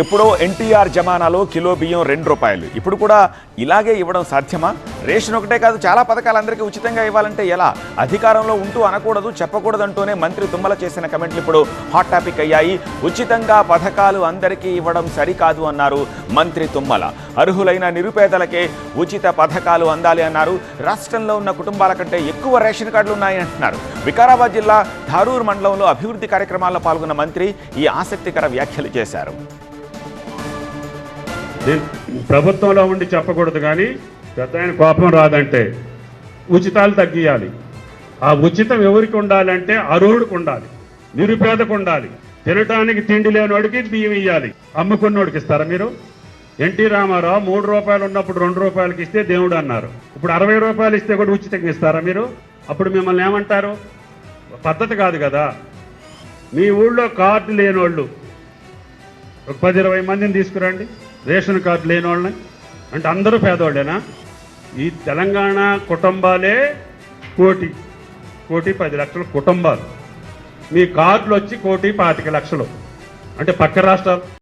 ఎప్పుడో ఎన్టీఆర్ జమానాలో కిలో బియ్యం ₹2 ఇప్పుడు కూడా ఇలాగే ఇవ్వడం సాధ్యమా? రేషన్ ఒకటే కాదు, చాలా పథకాలు అందరికీ ఉచితంగా ఇవ్వాలంటే ఎలా? అధికారంలో ఉంటూ అనకూడదు, చెప్పకూడదంటూనే మంత్రి తుమ్మల చేసిన కమెంట్లు ఇప్పుడు హాట్ టాపిక్ అయ్యాయి. ఉచితంగా పథకాలు అందరికీ ఇవ్వడం సరికాదు అన్నారు మంత్రి తుమ్మల. అర్హులైన నిరుపేదలకే ఉచిత పథకాలు అందాలి అన్నారు. రాష్ట్రంలో ఉన్న కుటుంబాల కంటే ఎక్కువ రేషన్ కార్డులు ఉన్నాయి అంటున్నారు. వికారాబాద్ జిల్లా ధారూర్ మండలంలో అభివృద్ధి కార్యక్రమాల్లో పాల్గొన్న మంత్రి ఈ ఆసక్తికర వ్యాఖ్యలు చేశారు. ప్రభుత్వంలో ఉండి చెప్పకూడదు, కానీ పెద్ద ఆయన కోపం రాదంటే ఉచితాలు తగ్గియాలి. ఆ ఉచితం ఎవరికి ఉండాలంటే అర్హుడికి ఉండాలి, నిరుపేదకు ఉండాలి. తినటానికి తిండి లేనివాడికి బియ్యం ఇవ్వాలి. అమ్ముకున్నోడికి ఇస్తారా మీరు? ఎన్టీ రామారావు ₹3 ఉన్నప్పుడు ₹2 ఇస్తే దేవుడు అన్నారు. ఇప్పుడు ₹60 ఇస్తే కూడా ఉచితంగా ఇస్తారా మీరు? అప్పుడు మిమ్మల్ని ఏమంటారు? పద్ధతి కాదు కదా. మీ ఊళ్ళో కార్డు లేనోళ్ళు ఒక 10-20 మందిని తీసుకురండి, రేషన్ కార్డు లేని వాళ్ళని. అంటే అందరూ పేదవాళ్ళేనా? ఈ తెలంగాణ కుటుంబాలే కోటి 10 లక్షల కుటుంబాలు. మీ కార్డులు వచ్చి 1,25,00,000. అంటే పక్క రాష్ట్రాలు